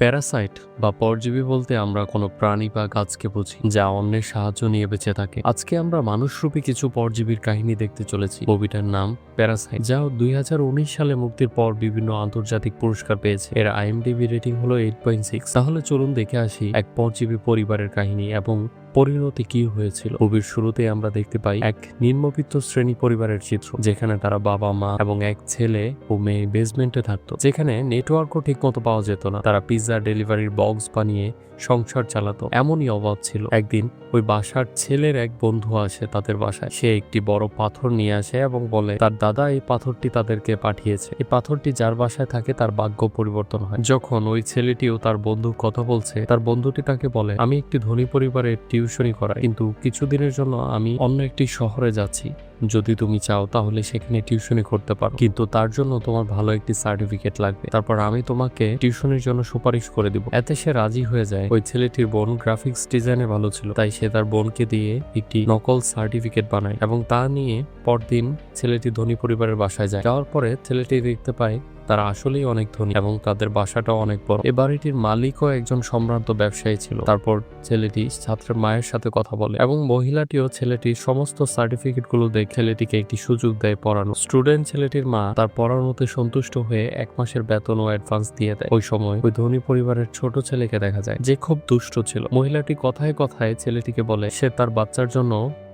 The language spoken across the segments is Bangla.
প্যারাসাইট বা পরজীবী বলতে আমরা কোনো প্রাণী বা গাছকে বুঝি যা অন্যের সাহায্য নিয়ে বেঁচে থাকে। আজকে আমরা মানুষরূপী কিছু পরজীবীর কাহিনী দেখতে চলেছি। ছবিটার নাম প্যারাসাইট, যা 2019 সালে মুক্তির পর বিভিন্ন আন্তর্জাতিক পুরস্কার পেয়েছে। এর IMDb রেটিং হলো 8.6। তাহলে চলুন দেখে আসি এক পরজীবী পরিবারের কাহিনী এবং পরিণতি কি হয়েছিল। ছবির শুরুতে আমরা দেখতে পাই এক নিম্নবিত্ত শ্রেণী পরিবারের চিত্র, যেখানে তারা বাবা মা এবং এক ছেলে ও মেয়ে বেসমেন্টে থাকতো, যেখানে নেটওয়ার্কও ঠিক মতো পাওয়া যেত না। তারা পিৎজা ডেলিভারির বক্স বানিয়ে সংসার চালাতো। এমনই অভাব ছিল। একদিন ওই বাসার ছেলের এক বন্ধু আসে তাদের বাসায়। সে একটি বড় পাথর নিয়ে আসে এবং বলে তার দাদা এই পাথরটি তাদেরকে পাঠিয়েছে। এই পাথরটি যার বাসায় থাকে তার ভাগ্য পরিবর্তন হয়। যখন ওই ছেলেটিও তার বন্ধু কথা বলছে, তার বন্ধুটি তাকে বলে, আমি একটি ধনী পরিবারের টিউশনি করাই, কিন্তু কিছুদিনের জন্য আমি অন্য একটি শহরে যাচ্ছি। যদি তুমি চাও তাহলে সেখানে টিউশনি করতে পারো, কিন্তু তার জন্য তোমার ভালো একটি সার্টিফিকেট লাগবে। তারপর আমি তোমাকে টিউশনের জন্য সুপারিশ করে দিব। এতে সে রাজি হয়ে যায়। ওই ছেলেটির বোন গ্রাফিক্স ডিজাইনে ভালো ছিল, তাই সে তার বোনকে দিয়ে একটি নকল সার্টিফিকেট বানায় এবং তা নিয়ে পরদিন ছেলেটি ধনী পরিবারের বাসায় যায়। যাওয়ার পরে ছেলেটি দেখতে পায় তারা আসলেই অনেক ধনী এবং তাদের বাসাটাও অনেক বড়। এ বাড়িটির মালিকও একজন সম্ভ্রান্ত ব্যবসায়ী ছিল। তারপর ছেলেটি ছাত্রের মায়ের সাথে কথা বলে এবং মহিলাটিও ছেলেটির সমস্ত সার্টিফিকেট গুলো দেখে ছেলেটিকে একটি সুযোগ দেয় পড়ানো। স্টুডেন্ট ছেলেটির মা তার পড়ানোতে সন্তুষ্ট হয়ে 1 মাসের বেতন ও অ্যাডভান্স দিয়ে দেয়। ওই সময় ওই ধনী পরিবারের ছোট ছেলেকে দেখা যায়, যে খুব দুষ্ট ছিল। মহিলাটি কথায় কথায় ছেলেটিকে বলে সে তার বাচ্চার জন্য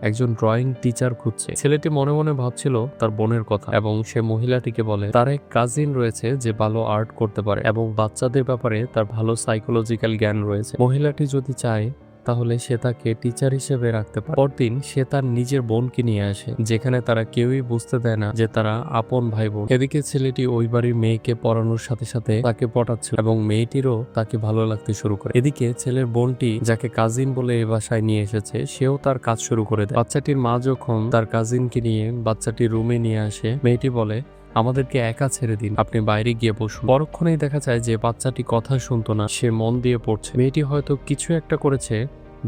একজন ড্রয়িং টিচার খুঁজছে। ছেলেটি মনে মনে ভাবছিল তার বোনের কথা এবং সে মহিলাটিকে বলে তার এক কাজিন রয়েছে যে ভালো আর্ট করতে পারে এবং বাচ্চাদের ব্যাপারে তার ভালো সাইকোলজিক্যাল জ্ঞান রয়েছে। মহিলাটি যদি চায় তাহলে সে তাকে টিচার হিসেবে রাখতে পারে। পরদিন সে তার নিজের বোনকে নিয়ে আসে, যেখানে তারা কেউই বুঝতে দেয় না যে তারা আপন ভাই বোন। এদিকে ছেলেটি ওই বাড়ির মেয়েকে পড়ানোর সাথে সাথে তাকে পটাচ্ছিল এবং মেয়েটিরও তাকে ভালো লাগতে শুরু করে। এদিকে ছেলের বোনটি, যাকে কাজিন বলে এ বাসায় নিয়ে এসেছে, সেও তার কাজ শুরু করে দেয়। বাচ্চাটির মা যখন তার কাজিনকে নিয়ে বাচ্চাটির রুমে নিয়ে আসে, মেয়েটি বলে আমাদেরকে একা ছেড়ে দিন, আপনি বাইরে গিয়ে বসুন। পরক্ষণেই দেখা যায় যে বাচ্চাটি কথা শুনতো না, সে মন দিয়ে পড়ছে। মেয়েটি হয়তো কিছু একটা করেছে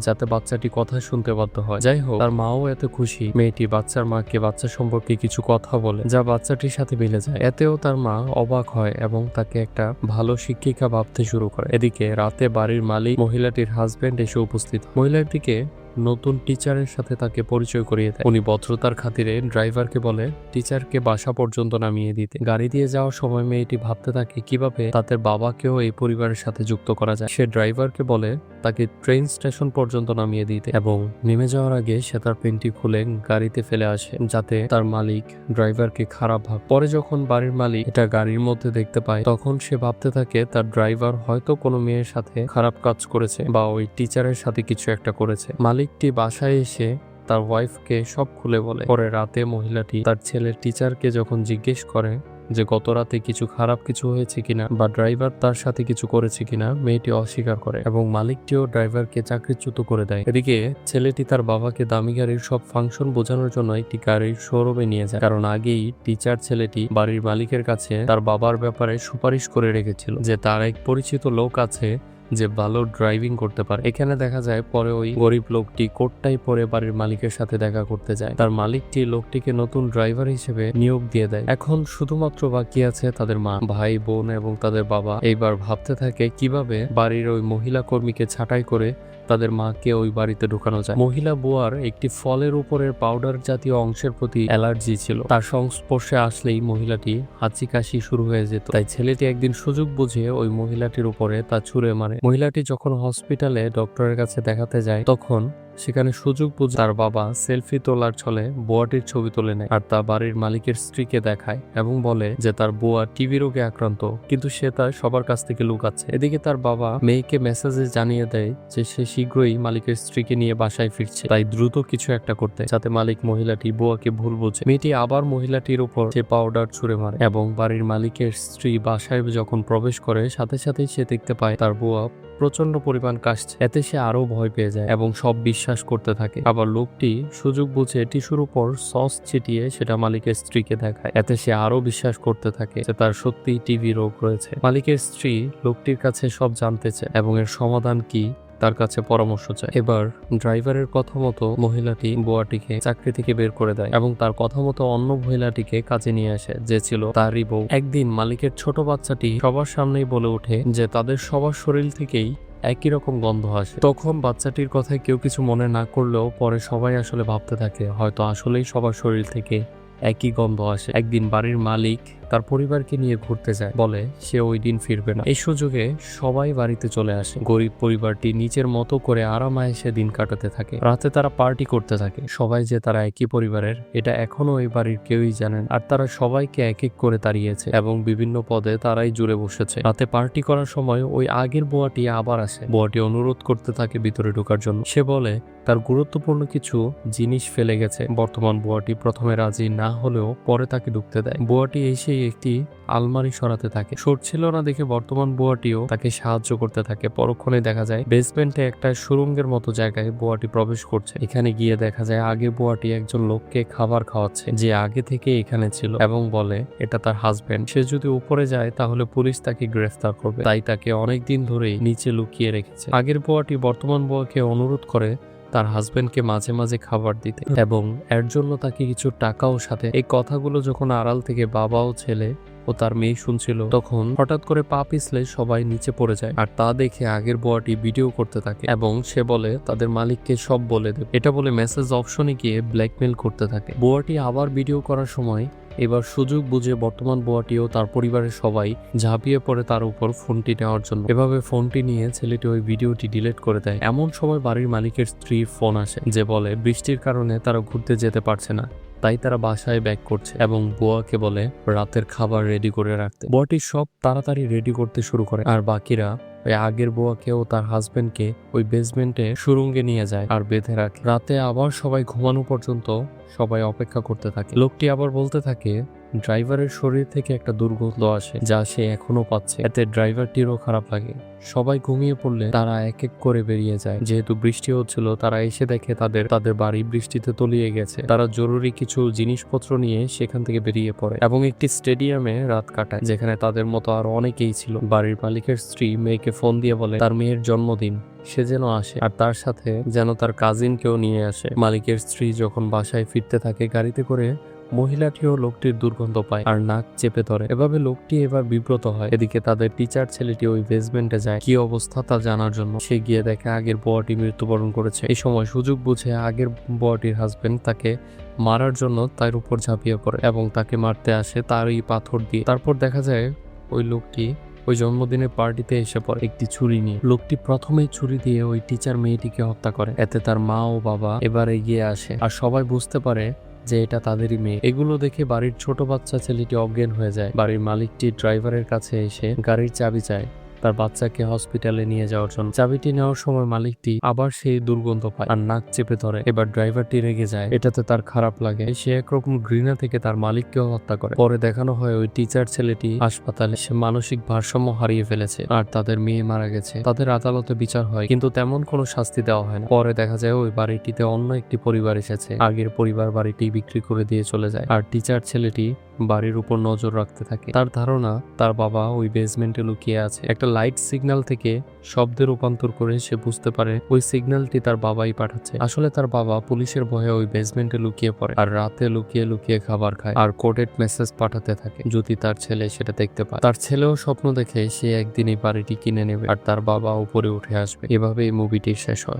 যাতে বাচ্চাটি কথা শুনতে বাধ্য হয়। যাই হোক, তার মাও এত খুশি। মেয়েটি বাচ্চার মাকে বাচ্চা সম্পর্কে কিছু কথা বলে যা বাচ্চাটির সাথে মিলে যায়। এতেও তার মা অবাক হয় এবং তাকে একটা ভালো শিক্ষিকা ভাবতে শুরু করে। এদিকে রাতে বাড়ির মালিক মহিলাটির হাজবেন্ড এসে উপস্থিত। মহিলাটিকে নতুন টিচারের সাথে তাকে পরিচয় করিয়ে দেয়। উনি ভদ্রতার খাতিরে ড্রাইভারকে বলে টিচারকে বাসা পর্যন্ত নামিয়ে দিতে। গাড়ি দিয়ে যাওয়ার সময় মেয়েটি ভাবতে থাকে কিভাবে তাদের বাবাকেও এই পরিবারের সাথে যুক্ত করা যায়। সে ড্রাইভারকে বলে তাকে ট্রেন স্টেশন পর্যন্ত নামিয়ে দিতে এবং নেমে যাওয়ার আগে সে তার পেনটি খুলে গাড়িতে ফেলে আসে, যাতে তার মালিক ড্রাইভারকে খারাপ ভাব। পরে যখন বাড়ির মালিক এটা গাড়ির মধ্যে দেখতে পায়, তখন সে ভাবতে থাকে তার ড্রাইভার হয়তো কোনো মেয়ের সাথে খারাপ কাজ করেছে বা ওই টিচারের সাথে কিছু একটা করেছে। মালিকটি বাসায় এসে তার ওয়াইফকে সব খুলে বলে। পরে রাতে মহিলাটি তার ছেলের টিচারকে যখন জিজ্ঞেস করে যে গত রাতে কিছু খারাপ কিছু হয়েছে কিনা বা ড্রাইভার তার সাথে কিছু করেছে কিনা, মেয়েটি অস্বীকার করে এবং মালিকটিও ড্রাইভারকে চাকরিচ্যুত করে দেয়। এদিকে ছেলেটি তার বাবাকে দামি গাড়ির সব ফাংশন বোঝানোর জন্য একটি গাড়ির শোরুমে নিয়ে যায়, কারণ আগেই টিচার ছেলেটি বাড়ির মালিকের কাছে তার বাবার ব্যাপারে সুপারিশ করে রেখেছিল যে তার এক পরিচিত লোক আছে যে ভালো ড্রাইভিং করতে পারে। এখানে দেখা যায় পরে ওই গরিব লোকটি কোটটাই পরে বাড়ির মালিকের সাথে দেখা করতে যায়। তার মালিকটি লোকটিকে নতুন ড্রাইভার হিসেবে নিয়োগ দিয়ে দেয়। এখন শুধুমাত্র বাকি আছে তাদের মা, ভাই, বোন এবং তাদের বাবা। এইবার ভাবতে থাকে কিভাবে বাড়ির ওই মহিলা কর্মীকে ছাঁটাই করে তাদের মাকে ওই বাড়িতে ঢুকানো যায়। মহিলা বুয়ার একটি ফলের উপরের পাউডার জাতীয় অংশের প্রতি অ্যালার্জি ছিল। তার সংস্পর্শে আসলেই মহিলাটি হাঁচি কাশি শুরু হয়ে যেত। তাই ছেলেটি একদিন সুযোগ বুঝে ওই মহিলাটির উপরে তা ছুঁড়ে মারে। মহিলাটি যখন হসপিটালে ডক্টরের কাছে দেখাতে যায়, তখন সেখানে সুযোগ বুঝে তার বাবা সেলফি তোলার ছলে বুয়াটির ছবি তুলে নেয় আর তা বাড়ির মালিকের স্ত্রীকে দেখায় এবং বলে যে তার বুয়া টিবি রোগে আক্রান্ত, কিন্তু সে তার সবার কাছ থেকে লুকাচ্ছে। এদিকে তার বাবা মেয়েকে মেসেজে জানিয়ে দেয় যে সে শীঘ্রই মালিকের স্ত্রীকে নিয়ে বাসায় ফিরছে, তাই দ্রুত কিছু একটা করতে, যাতে মালিক মহিলাটি বুয়াকে ভুল বোঝে। মেয়েটি আবার মহিলাটির উপর সে পাউডার ছুঁড়ে মারে এবং বাড়ির মালিকের স্ত্রী বাসায় যখন প্রবেশ করে, সাথে সাথেই সে দেখতে পায় তার বুয়া প্রচন্ড পরিমাণ কাশছে। এতে সে আরো ভয় পেয়ে যায় এবং সব বিশ্বাস করতে থাকে। আবার লোকটি সুযোগ বুঝে টিস্যুর উপর সস ছিটিয়ে সেটা মালিকের স্ত্রীকে দেখায়। এতে সে আরো বিশ্বাস করতে থাকে যে তার সত্যিই টিবি রোগ রয়েছে। মালিকের স্ত্রী লোকটির কাছে সব জানতে চায় এবং এর সমাধান কি তার কাছে পরামর্শ চায়। এবার ড্রাইভারের কথা মতো মহিলাটি বুয়াটিকে চাকরি থেকে বের করে দেয় এবং তার কথা মতো অন্য মহিলাটিকে কাজে নিয়ে আসে, যে ছিল তারই বউ। একদিন মালিকের ছোট বাচ্চাটি সবার সামনেই বলে ওঠে যে তাদের সবার শরীর থেকেই একই রকম গন্ধ আসে। তখন বাচ্চাটির কথায় কেউ কিছু মনে না করলেও পরে সবাই আসলে ভাবতে থাকে হয়তো আসলেই সবার শরীর থেকে একই গন্ধ আসে। একদিন বাড়ির মালিক তার পরিবারকে নিয়ে ঘুরতে যায়, বলে সে ওই দিন ফিরবে না। এই সুযোগে সবাই বাড়িতে চলে আসে। গরিব পরিবারটি নিজের মতো করে আরামায়েশে দিন কাটাতে থাকে। রাতে তারা পার্টি করতে থাকে। সবাই যে তারা একই পরিবারের এটা এখনো এই বাড়ির কেউই জানেন। আর তারা সবাইকে এক এক করে তাড়িয়েছে এবং বিভিন্ন পদে তারাই জুড়ে বসেছে। রাতে পার্টি করার সময় ওই আগের বুয়াটি আবার আসে। বুয়াটি অনুরোধ করতে থাকে ভিতরে ঢোকার জন্য। সে বলে তার গুরুত্বপূর্ণ কিছু জিনিস ফেলে গেছে। বর্তমান বুয়াটি প্রথমে রাজি না হলেও পরে তাকে ঢুকতে দেয়। বুয়াটি এসে একটি আলমারি সরাতে থাকে। সরছিল না দেখে বর্তমান বুয়াটিও তাকে সাহায্য করতে থাকে। পরক্ষণে দেখা যায় বেসমেন্টে একটা সুড়ঙ্গের মতো জায়গায় বুয়াটি প্রবেশ করছে। এখানে গিয়ে দেখা যায় আগের বুয়াটি একজন লোককে খাবার খাওয়াচ্ছে, যে আগে থেকে এখানে ছিল, এবং বলে এটা তার হাজবেন্ড। সে যদি উপরে যায় তাহলে পুলিশ তাকে গ্রেফতার করবে, তাই তাকে অনেকদিন ধরেই নিচে লুকিয়ে রেখেছে। আগের বুয়াটি বর্তমান বুয়াকে অনুরোধ করে তার হাজবেন্ডকে মাঝে মাঝে খাবার দিতে এবং এর জন্য তাকে কিছু টাকাও সাথে। এই কথাগুলো যখন আড়াল থেকে বাবা ও ছেলে ও তার মেয়ে শুনছিল, তখন হঠাৎ করে পা পিছলে সবাই নিচে পড়ে যায়। আর তা দেখে আগের বুয়াটি ভিডিও করতে থাকে এবং সে বলে তাদের মালিককে সব বলে দেবে। এটা বলে মেসেজ অপশনে গিয়ে ব্ল্যাকমেল করতে থাকে। বুয়াটি আবার ভিডিও করার সময় এবার সুযোগ বুঝে বর্তমান বুয়াটিও তার পরিবারের সবাই ঝাঁপিয়ে পড়ে তার উপর ফোনটি নেওয়ার জন্য। এভাবে ফোনটি নিয়ে ছেলেটি ওই ভিডিওটি ডিলিট করে দেয়। এমন সময় বাড়ির মালিকের স্ত্রীর ফোন আসে, যে বলে বৃষ্টির কারণে তারা ঘুরতে যেতে পারছে না, তাই তারা বাসায় ব্যাক করছে এবং বুয়াকে বলে রাতের খাবার রেডি করে রাখতে। বুয়াটি সব তাড়াতাড়ি রেডি করতে শুরু করে আর বাকিরা ওই আগের বুয়াকেও তার হাজবেন্ডকে ওই বেসমেন্টে সুড়ঙ্গে নিয়ে যায় আর বেঁধে রাখে। রাতে আবার সবাই ঘুমানো পর্যন্ত সবাই অপেক্ষা করতে থাকে। লোকটি আবার বলতে থাকে ড্রাইভারের শরীর থেকে একটা দুর্গন্ধ আসে, যা সে এখনো পাচ্ছে। এতে ড্রাইভারটিরও খারাপ লাগে। সবাই ঘুমিয়ে পড়লে তারা এক এক করে বেরিয়ে যায়। যেহেতু বৃষ্টি হচ্ছিল, তারা এসে দেখে তাদের বাড়ি বৃষ্টিতে তলিয়ে গেছে। তারা জরুরি কিছু জিনিসপত্র নিয়ে সেখান থেকে বেরিয়ে পড়ে এবং একটি স্টেডিয়ামে রাত কাটায়, যেখানে তাদের মতো আরো অনেকেই ছিল। বাড়ির মালিকের স্ত্রী মেয়েকে ফোন দিয়ে বলে তার মেয়ের জন্মদিন, সে যেন আসে আর তার সাথে যেন তার কাজিনকেও নিয়ে আসে। মালিকের স্ত্রী যখন বাসায় ফিরতে থাকে গাড়িতে করে, মহিলাটিও লোকটির দুর্গন্ধ পায় আর নাক চেপে ধরে। এভাবে লোকটি এবার বিব্রত হয়। এদিকে তাদের টিচার ছেলেটি ওই বেসমেন্টে যায় কি অবস্থা তা জানার জন্য। সে গিয়ে দেখে আগের বুয়াটি মৃত্যুবরণ করেছে। এই সময় সুযোগ বুঝে আগের বুয়াটির হাজবেন্ড তাকে মারার জন্য তার উপর ঝাঁপিয়ে পড়ে এবং তাকে মারতে আসে তারই পাথর দিয়ে। তারপর দেখা যায় ওই লোকটি ওই জন্মদিনের পার্টিতে এসে পড়ে একটি ছুরি নিয়ে। লোকটি প্রথমেই ছুরি দিয়ে ওই টিচার মেয়েটিকে হত্যা করে। এতে তার মা ও বাবা এবার এগিয়ে আসে আর সবাই বুঝতে পারে যে এটা তাদেরই মেয়ে। এগুলো দেখে বাড়ির ছোট বাচ্চা ছেলেটি অজ্ঞান হয়ে যায়। বাড়ির মালিকটি ড্রাইভারের কাছে এসে গাড়ির চাবি চায় তার বাচ্চাকে হসপিটালে নিয়ে যাওয়ার জন্য। চাবিটি নেওয়ার সময় মালিকটি আবার সেই দুর্গন্ধ পায় আর নাক চেপে ধরে। এবার ড্রাইভারটি রেগে যায়, এটাতে তার খারাপ লাগে। সে একরকম ঘৃণা থেকে তার মালিককেও হত্যা করে। পরে দেখানো হয় ওই টিচার ছেলেটি হাসপাতালে, সে মানসিক ভারসাম্য হারিয়ে ফেলেছে আর তাদের মেয়ে মারা গেছে। তাদের আদালতে বিচার হয় কিন্তু তেমন কোনো শাস্তি দেওয়া হয় না। পরে দেখা যায় ওই বাড়িটিতে অন্য একটি পরিবার এসেছে। আগের পরিবার বাড়িটি বিক্রি করে দিয়ে চলে যায় আর টিচার ছেলেটি বাড়ির উপর নজর রাখতে থাকে। তার ধারণা তার বাবা ওই বেসমেন্টে লুকিয়ে আছে। একটা লাইট সিগন্যাল থেকে শব্দে রূপান্তর করে সে বুঝতে পারে ওই সিগন্যালটি তার বাবাই পাঠাচ্ছে। আসলে তার বাবা পুলিশের ভয়ে ওই বেসমেন্টে লুকিয়ে পড়ে আর রাতে লুকিয়ে লুকিয়ে খাবার খায় আর কোডেড মেসেজ পাঠাতে থাকে যদি তার ছেলে সেটা দেখতে পায়। তার ছেলেও স্বপ্ন দেখে সে একদিন এই বাড়িটি কিনে নেবে আর তার বাবা উপরে উঠে আসবে। এভাবে এই মুভিটি শেষ হয়।